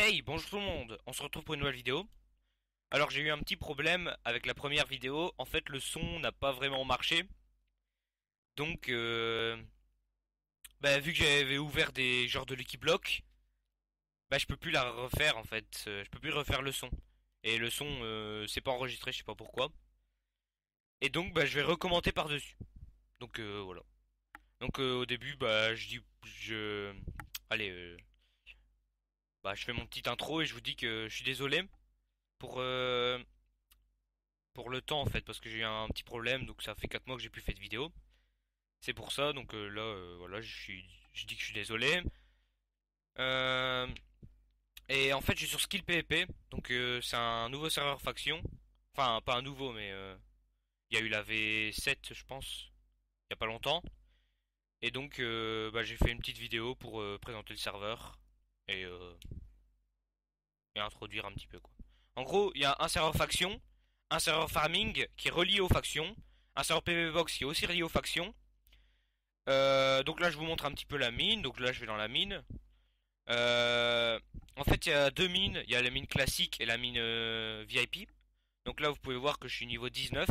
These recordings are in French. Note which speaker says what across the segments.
Speaker 1: Hey, bonjour tout le monde, on se retrouve pour une nouvelle vidéo. Alors j'ai eu un petit problème avec la première vidéo, en fait le son n'a pas vraiment marché. Donc vu que j'avais ouvert des genres de Lucky Block, je peux plus la refaire en fait, je peux plus refaire le son. Et le son c'est pas enregistré, je sais pas pourquoi. Et donc je vais recommencer par-dessus. Donc voilà. Donc au début allez je fais mon petit intro et je vous dis que je suis désolé pour euh, pour le temps en fait parce que j'ai eu un petit problème donc ça fait 4 mois que j'ai plus fait de vidéo. C'est pour ça donc là voilà je dis que je suis désolé. Euh, et en fait je suis sur Skill PvP donc c'est un nouveau serveur faction. Enfin pas un nouveau mais il y a eu la V7 je pense il y a pas longtemps. Et donc j'ai fait une petite vidéo pour présenter le serveur et, euh, et introduire un petit peu quoi. En gros il y a un serveur faction, un serveur farming qui est relié aux factions, un serveur PvP Box qui est aussi relié aux factions. Donc là, je vous montre un petit peu la mine. Donc là, je vais dans la mine. Euh, En fait, il y a deux mines. Il y a la mine classique et la mine VIP. Donc là, vous pouvez voir que je suis niveau 19.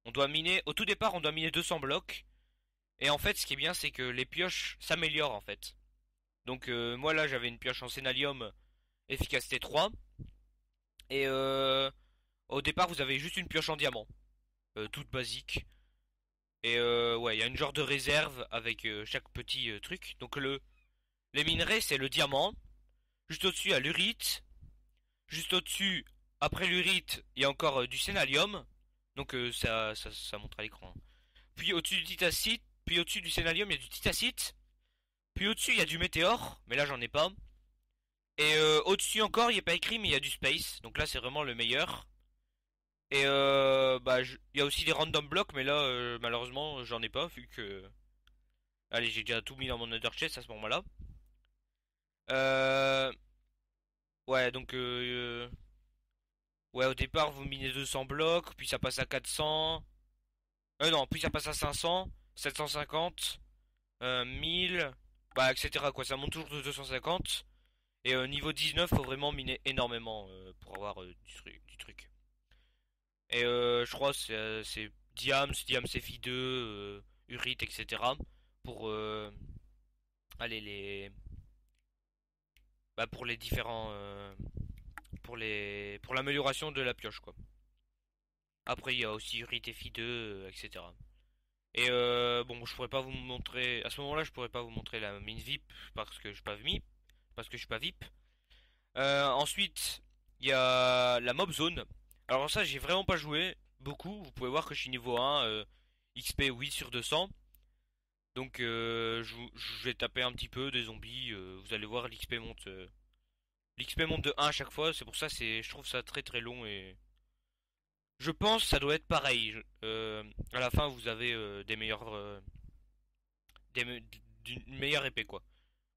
Speaker 1: On doit miner. Au tout départ, on doit miner 200 blocs. Et en fait, ce qui est bien, c'est que les pioches s'améliorent en fait. Donc moi là, j'avais une pioche en sénalium efficacité 3. Et au départ, vous avez juste une pioche en diamant, toute basique. Et ouais, il y a une genre de réserve avec chaque petit truc. Donc les minerais, c'est le diamant. Juste au-dessus, il y a l'urite. Juste au-dessus, après l'urite, il y a encore du sénalium. Donc ça montre à l'écran. Puis au-dessus du titacite, puis au-dessus du sénalium, il y a du titacite. Puis au-dessus, il y a du météore, mais là j'en ai pas. Et au-dessus encore, il n'y a pas écrit, mais il y a du space. Donc là, c'est vraiment le meilleur. Et il y a aussi des random blocks, mais là, malheureusement, j'en ai pas, vu que... Allez, j'ai déjà tout mis dans mon Nether chest à ce moment-là. Euh... Ouais, donc... Ouais, au départ, vous minez 200 blocs, puis ça passe à 400. Non, puis ça passe à 500, 750, 1000, etc. quoi. Ça monte toujours de 250. Et niveau 19, faut vraiment miner énormément pour avoir du truc. Et je crois que c'est Diams Fi2, Urit, etc. Pour allez pour les différents pour l'amélioration de la pioche quoi. Après il y a aussi Urit et Fi2, etc. Et bon, je pourrais pas vous montrer à ce moment-là, je pourrais pas vous montrer la mine VIP parce que je suis pas VIP, parce que je suis pas VIP. Ensuite, il y a la mob zone. Alors ça, j'ai vraiment pas joué beaucoup. Vous pouvez voir que je suis niveau 1, XP 8 sur 200. Donc je vais taper un petit peu des zombies. Vous allez voir, l'XP monte de 1 à chaque fois. C'est pour ça, je trouve ça très très long et je pense que ça doit être pareil. À la fin, vous avez des meilleurs, d'une meilleure épée quoi.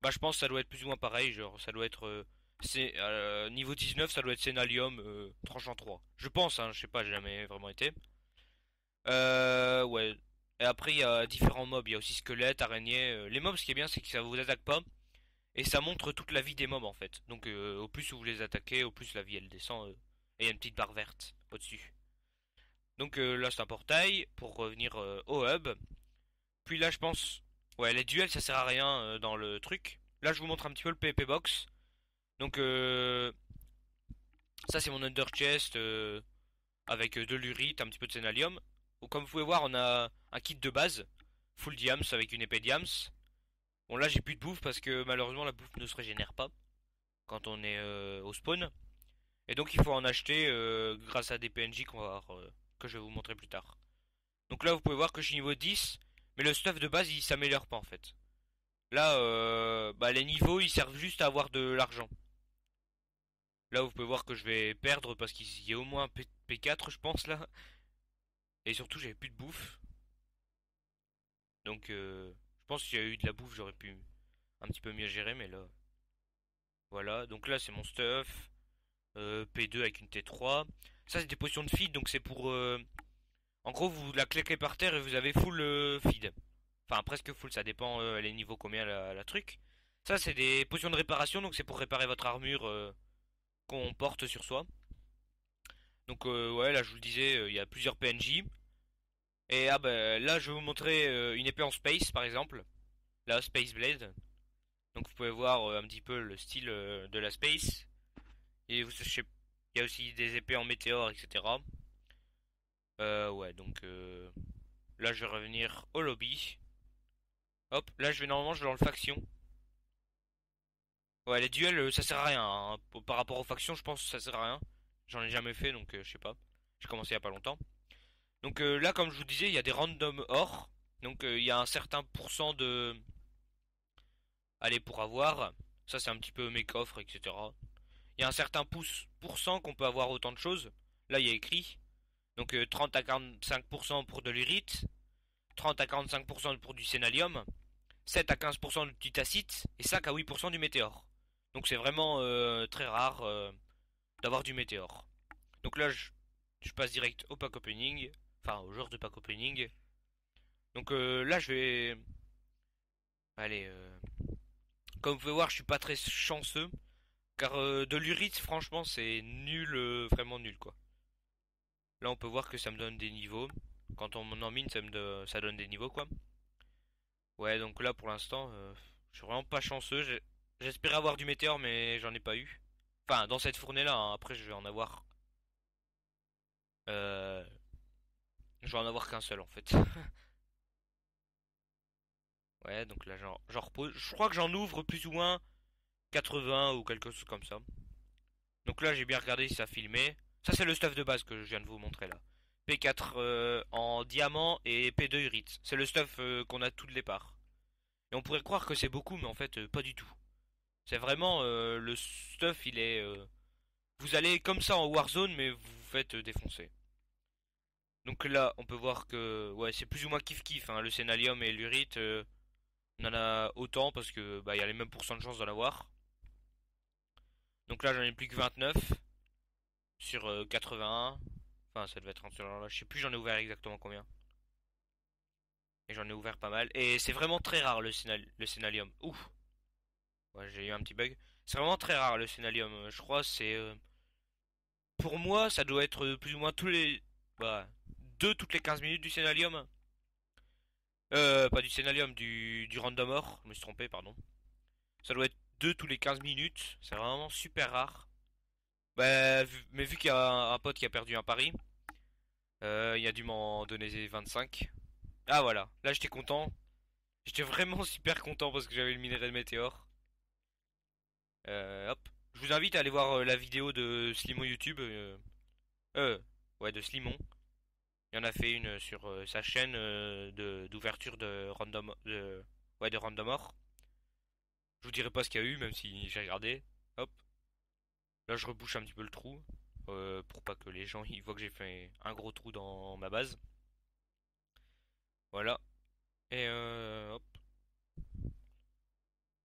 Speaker 1: Je pense que ça doit être plus ou moins pareil. Genre, ça doit être c'est niveau 19, ça doit être Sénalium tranchant 3. Je pense, hein, je sais pas, j'ai jamais vraiment été. Ouais. Et après, il y a différents mobs. Il y a aussi squelettes, araignées. Les mobs, ce qui est bien, c'est que ça vous attaque pas. Et ça montre toute la vie des mobs en fait. Donc, au plus vous les attaquez, au plus la vie elle descend. Et il y a une petite barre verte au-dessus. Donc là, c'est un portail pour revenir au hub. Puis là, je pense. Ouais, les duels, ça sert à rien dans le truc. Là, je vous montre un petit peu le PvP box. Donc, ça, c'est mon under chest avec de l'urite, un petit peu de sénalium. Donc, comme vous pouvez voir, on a un kit de base, full diams avec une épée diams. Bon, là, j'ai plus de bouffe parce que malheureusement, la bouffe ne se régénère pas quand on est au spawn. Et donc, il faut en acheter grâce à des PNJ que je vais vous montrer plus tard. Donc là, vous pouvez voir que je suis niveau 10, mais le stuff de base, il s'améliore pas en fait. Là, les niveaux, ils servent juste à avoir de l'argent. Là, vous pouvez voir que je vais perdre parce qu'il y a au moins un P4, je pense, là. Et surtout, j'avais plus de bouffe. Donc, je pense que s'il y a eu de la bouffe, j'aurais pu un petit peu mieux gérer, mais là, voilà. Donc là, c'est mon stuff. P2 avec une T3. Ça, c'est des potions de feed, donc c'est pour... En gros, vous la claquez par terre et vous avez full feed. Enfin, presque full, ça dépend les niveaux combien la truc. Ça, c'est des potions de réparation, donc c'est pour réparer votre armure qu'on porte sur soi. Donc ouais, là je vous le disais, il y a plusieurs PNJ. Et ah bah là je vais vous montrer une épée en space par exemple. Là, Space Blade. Donc vous pouvez voir un petit peu le style de la space. Et vous sachez, il y a aussi des épées en météore, etc. Ouais, donc là je vais revenir au lobby. Hop, là je vais dans le faction. Ouais, les duels ça sert à rien, hein. Par rapport aux factions, je pense que ça sert à rien. J'en ai jamais fait donc je sais pas. J'ai commencé il y a pas longtemps. Donc là, comme je vous disais, il y a des random or. Donc il y a un certain pourcent de. Allez, pour avoir. Ça, c'est un petit peu mes coffres, etc. Il y a un certain pourcent qu'on peut avoir autant de choses. Là, il y a écrit. Donc 30 à 45% pour de l'urite, 30 à 45% pour du sénalium, 7 à 15% du titacite et 5 à 8% du météore. Donc c'est vraiment très rare d'avoir du météore. Donc là, je passe direct au pack opening. Enfin, au genre de pack opening. Donc là, je vais. Allez, comme vous pouvez voir, je suis pas très chanceux. Car de l'urite, franchement, c'est nul, vraiment nul quoi. Là, on peut voir que ça me donne des niveaux. Quand on en mine, ça donne des niveaux quoi. Ouais, donc là, pour l'instant, je suis vraiment pas chanceux. J'espérais avoir du météore, mais j'en ai pas eu. Enfin, dans cette fournée-là, hein. Après, je vais en avoir. Euh... Je vais en avoir qu'un seul en fait. Ouais, donc là, j'en repose. Je crois que j'en ouvre plus ou moins 80 ou quelque chose comme ça. Donc là, j'ai bien regardé si ça filmait. Ça, c'est le stuff de base que je viens de vous montrer là. P4 en diamant et P2 urite. C'est le stuff qu'on a tout de départ. Et on pourrait croire que c'est beaucoup, mais en fait, pas du tout. C'est vraiment le stuff, il est. Vous allez comme ça en Warzone, mais vous vous faites défoncer. Donc là, on peut voir que ouais, c'est plus ou moins kiff kiff, hein. Le sénalium et l'urite, on en a autant parce que bah il y a les mêmes pourcents de chance d'en avoir. Donc là, j'en ai plus que 29 sur 81. Enfin, ça devait être un là. Je sais plus, j'en ai ouvert exactement combien. Et j'en ai ouvert pas mal. Et c'est vraiment très rare le sénalium. Ouf. Ouais, j'ai eu un petit bug. C'est vraiment très rare le sénalium. Je crois c'est pour moi, ça doit être plus ou moins tous les bah 2 toutes les 15 minutes du sénalium. Pas du sénalium, du random or. Je me suis trompé, pardon. Ça doit être 2 tous les 15 minutes. C'est vraiment super rare. Bah, mais vu qu'il y a un pote qui a perdu un pari, il a dû m'en donner 25. Ah voilà, là j'étais content. J'étais vraiment super content parce que j'avais le minerai de météore. Hop. Je vous invite à aller voir la vidéo de Slimon YouTube. Euh, ouais, de Slimon. Il y en a fait une sur sa chaîne de d'ouverture de ouais, de Random Or. Je vous dirai pas ce qu'il y a eu, même si j'ai regardé. Hop. Là, je rebouche un petit peu le trou. Pour pas que les gens ils voient que j'ai fait un gros trou dans ma base. Voilà. Et hop.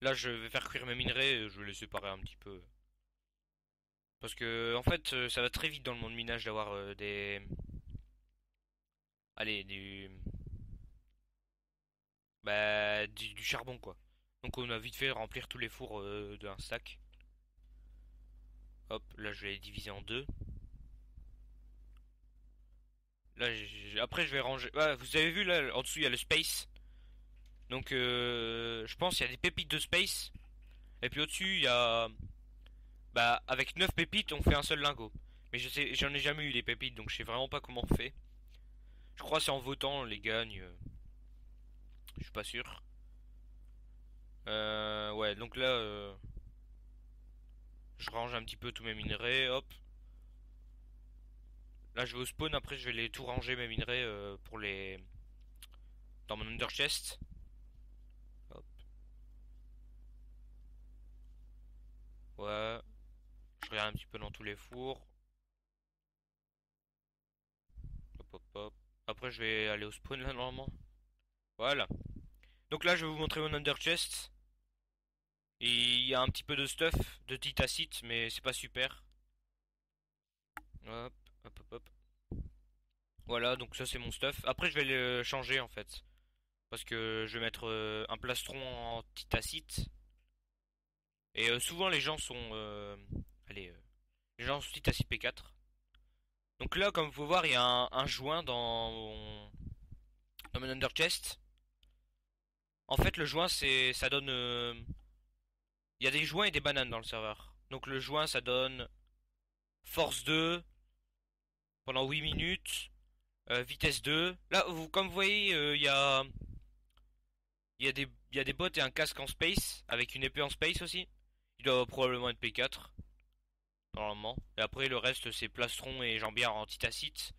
Speaker 1: Là, je vais faire cuire mes minerais. Je vais les séparer un petit peu. Parce que, en fait, ça va très vite dans le monde minage d'avoir des. Allez, bah, du charbon, quoi. Donc, on a vite fait remplir tous les fours d'un stack. Hop, là, je vais les diviser en deux. Là, après, je vais ranger. Ouais, vous avez vu, là, en dessous, il y a le space. Donc, je pense qu'il y a des pépites de space. Et puis au-dessus, il y a. Bah, avec 9 pépites, on fait un seul lingot. Mais je sais, j'en ai jamais eu les pépites, donc je sais vraiment pas comment on fait. Je crois que c'est en votant, on les gagne. Je suis pas sûr. Ouais, donc là, je range un petit peu tous mes minerais, hop. Là, je vais au spawn, après, je vais les tout ranger, mes minerais, pour les. Dans mon under chest. Hop, ouais. Je regarde un petit peu dans tous les fours. Hop, hop, hop. Après, je vais aller au spawn, là, normalement. Voilà. Donc là, je vais vous montrer mon under chest. Et il y a un petit peu de stuff, de titacite, mais c'est pas super. Hop, hop, hop, hop. Voilà, donc ça c'est mon stuff. Après, je vais le changer en fait. Parce que je vais mettre un plastron en titacite. Et souvent les gens sont... allez, les gens sont titres à 6P4. Donc là, comme vous pouvez voir, il y a un joint dans mon under chest. En fait, le joint, ça donne... il y a des joints et des bananes dans le serveur. Donc le joint, ça donne force 2 pendant 8 minutes, vitesse 2. Là, comme vous voyez, il y a des bots et un casque en space, avec une épée en space aussi. Il doit probablement être P4, normalement. Et après, le reste, c'est plastron et jambière en titacite.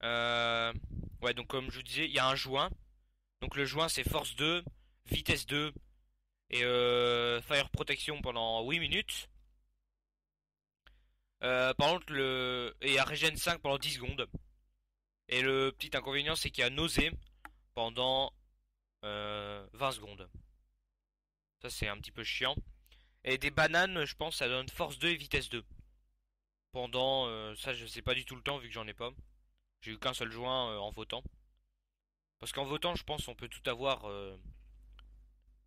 Speaker 1: Euh... Ouais, donc comme je vous disais, il y a un joint. Donc le joint, c'est force 2, vitesse 2 et fire protection pendant 8 minutes. Par contre, et à régène 5 pendant 10 secondes. Et le petit inconvénient, c'est qu'il y a nausée pendant 20 secondes. Ça, c'est un petit peu chiant. Et des bananes, je pense, ça donne force 2 et vitesse 2. Pendant, ça, je sais pas du tout le temps vu que j'en ai pas. J'ai eu qu'un seul joint en votant. Parce qu'en votant, je pense, on peut tout avoir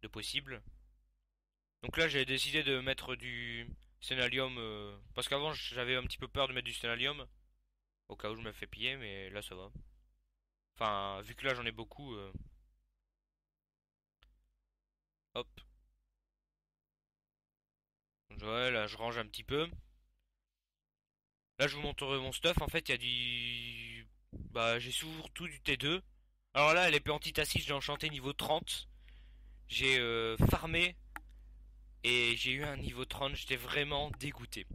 Speaker 1: de possible. Donc là, j'ai décidé de mettre du Stenalium. Parce qu'avant, j'avais un petit peu peur de mettre du Stenalium. Au cas où je me fais piller, mais là, ça va. Enfin, vu que là, j'en ai beaucoup. Hop. Ouais, là, je range un petit peu. Là, je vous montrerai mon stuff. En fait, il y a du... Bah, j'ai surtout du T2. Alors là, l'épée anti-tacite, j'ai enchanté niveau 30. J'ai farmé et j'ai eu un niveau 30. J'étais vraiment dégoûté.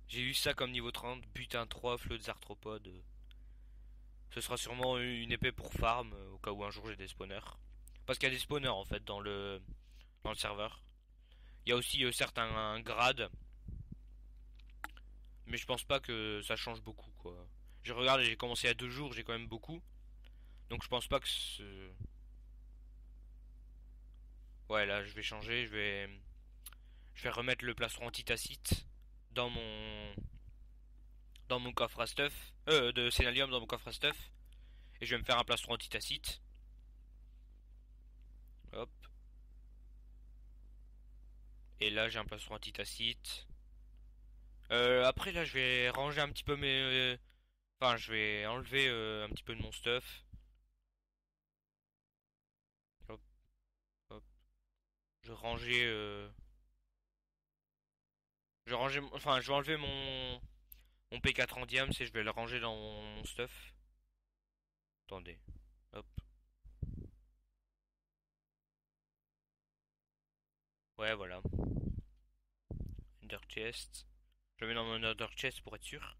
Speaker 1: J'ai eu ça comme niveau 30. Butin 3, flot des arthropodes. Ce sera sûrement une épée pour farm, au cas où un jour j'ai des spawners. Parce qu'il y a des spawners en fait dans le serveur. Il y a aussi certains grades. Mais je pense pas que ça change beaucoup quoi. Je regarde, j'ai commencé à 2 jours, j'ai quand même beaucoup. Donc je pense pas que ouais, là je vais changer, je vais remettre le plastron antitacite dans mon coffre à stuff, de Sénalium dans mon coffre à stuff, et je vais me faire un plastron antitacite. Hop. Et là j'ai un plastron antitacite. Après là je vais ranger un petit peu mes, enfin je vais enlever un petit peu de mon stuff. Hop, hop. Je vais ranger, enfin je vais enlever mon P4 en diams et je vais le ranger dans mon stuff. Attendez. Hop. Ouais, voilà. Under chest. Je le mets dans mon under chest pour être sûr.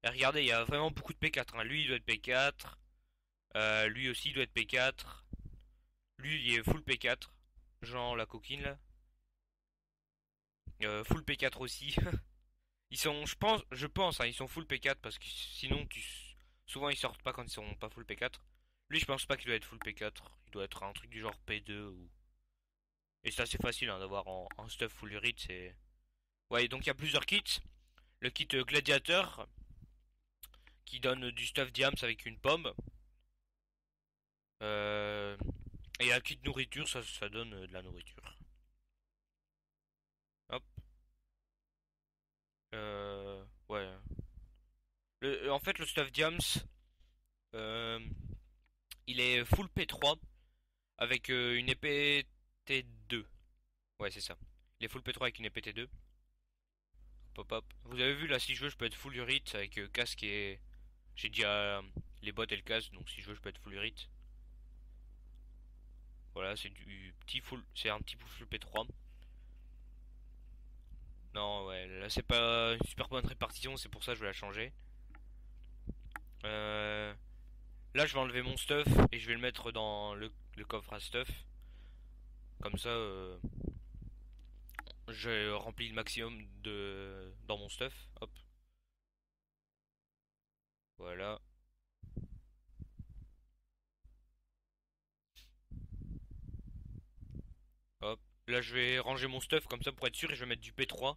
Speaker 1: Et regardez, il y a vraiment beaucoup de P4, hein. Lui, il doit être P4. Lui aussi, il doit être P4. Lui, il est full P4. Genre la coquine, là. Full P4 aussi. Ils sont, je pense, hein, ils sont full P4 parce que sinon, souvent, ils sortent pas quand ils sont pas full P4. Lui, je pense pas qu'il doit être full P4. Il doit être un truc du genre P2 ou... Et c'est assez facile hein, d'avoir en stuff full urit, c'est... Ouais, donc il y a plusieurs kits. Le kit gladiateur qui donne du stuff diams avec une pomme. Euh, et un kit nourriture, ça donne de la nourriture. Hop. Ouais. En fait, le stuff diams, euh, il est full P3 avec une épée T2. Ouais, c'est ça. Il est full P3 avec une épée T2. Hop, hop. Vous avez vu là, si je veux, je peux être full urit avec casque et... J'ai déjà les bottes et le casque, donc si je veux, je peux être full urit. Voilà, c'est du petit full, c'est un petit full P3. Non, ouais, là c'est pas une super bonne répartition, c'est pour ça que je vais la changer. Euh, Là, je vais enlever mon stuff et je vais le mettre dans le coffre à stuff. Comme ça, j'ai rempli le maximum dans mon stuff. Hop, voilà. Hop. Là, je vais ranger mon stuff comme ça pour être sûr et je vais mettre du P3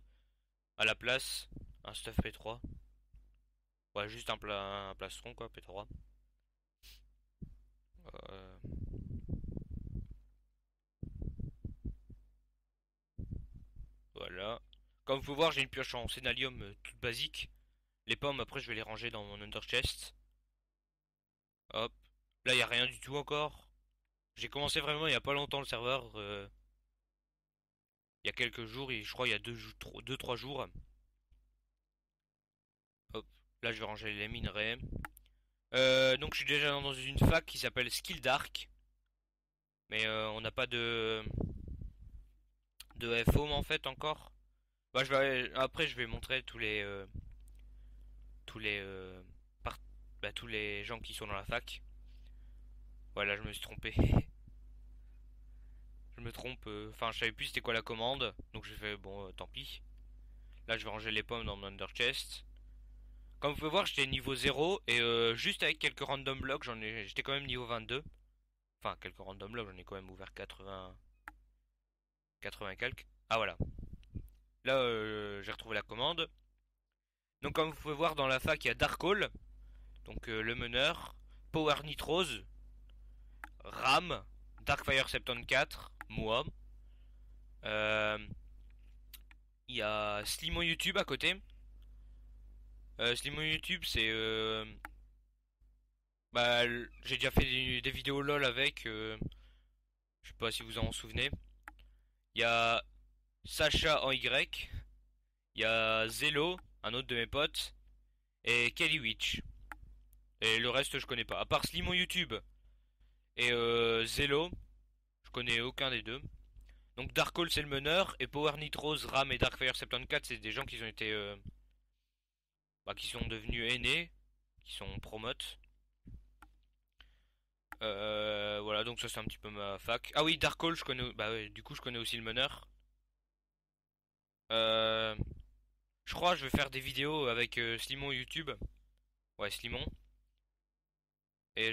Speaker 1: à la place. Un stuff P3. Ouais, juste un plastron quoi, P3. Euh, Comme vous pouvez voir, j'ai une pioche en sénalium toute basique. Les pommes, après, je vais les ranger dans mon under chest. Hop. Là, il y a rien du tout encore. J'ai commencé vraiment il y a pas longtemps le serveur. Il y a quelques jours, et je crois il y a 3 jours. Hop. Là, je vais ranger les minerais. Donc, je suis déjà dans une fac qui s'appelle Skill Dark. Mais on n'a pas de FO en fait encore. Bah, après, je vais montrer tous les, par- tous les gens qui sont dans la fac. Voilà, je me suis trompé. Je me trompe. Enfin, je savais plus c'était quoi la commande. Donc, j'ai fait bon, tant pis. Là, je vais ranger les pommes dans mon under chest. Comme vous pouvez voir, j'étais niveau 0 et juste avec quelques random blocks, j'étais quand même niveau 22. Enfin, quelques random blocks, j'en ai quand même ouvert 80 et quelques. Ah voilà. Là, j'ai retrouvé la commande. Donc, comme vous pouvez voir dans la fac, il y a Darkhold, donc le meneur, Power Nitrose, Ram, Darkfire 74, moi. Euh, Il y a Slimon YouTube à côté. Slimon YouTube, c'est j'ai déjà fait des vidéos LOL avec. Je sais pas si vous en souvenez. Il y a Sacha en Y. Il y a Zelo, un autre de mes potes. Et Kelly Witch. Et le reste, je connais pas. À part Slimon YouTube et Zelo, je connais aucun des deux. Donc Darkhold c'est le meneur et Power Nitrose, Ram et Darkfire 74 c'est des gens qui ont été qui sont devenus aînés, qui sont promotes. Voilà donc ça c'est un petit peu ma fac. Ah oui Darkhold je connais bah ouais, du coup je connais aussi le meneur. Euh, je crois que je vais faire des vidéos avec Slimon YouTube. Ouais Slimon. Et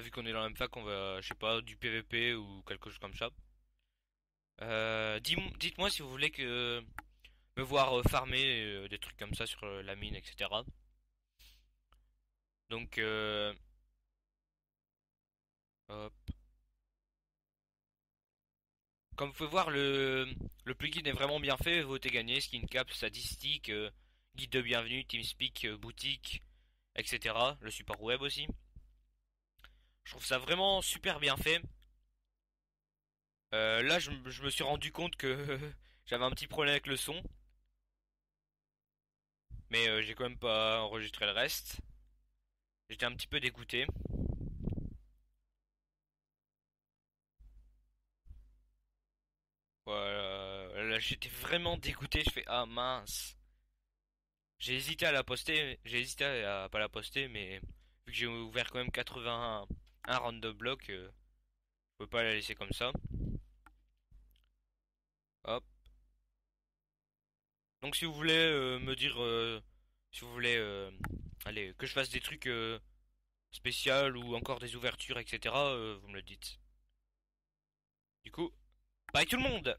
Speaker 1: vu qu'on est dans la même fac on va je sais pas du PVP ou quelque chose comme ça. Dites-moi si vous voulez que me voir farmer des trucs comme ça sur la mine, etc. Donc, hop. Comme vous pouvez voir, le plugin est vraiment bien fait. Votez gagné, skin cap, statistique, guide de bienvenue, TeamSpeak, boutique, etc. Le support web aussi. Je trouve ça vraiment super bien fait. Là, je me suis rendu compte que j'avais un petit problème avec le son. Mais j'ai quand même pas enregistré le reste. J'étais un petit peu dégoûté. Voilà, là j'étais vraiment dégoûté, je fais ah mince. J'ai hésité à la poster, j'ai hésité à pas la poster, mais vu que j'ai ouvert quand même 81 random block, je peux pas la laisser comme ça. Hop. Donc si vous voulez me dire, si vous voulez, allez, que je fasse des trucs spéciaux ou encore des ouvertures, etc., vous me le dites. Du coup, bye tout le monde!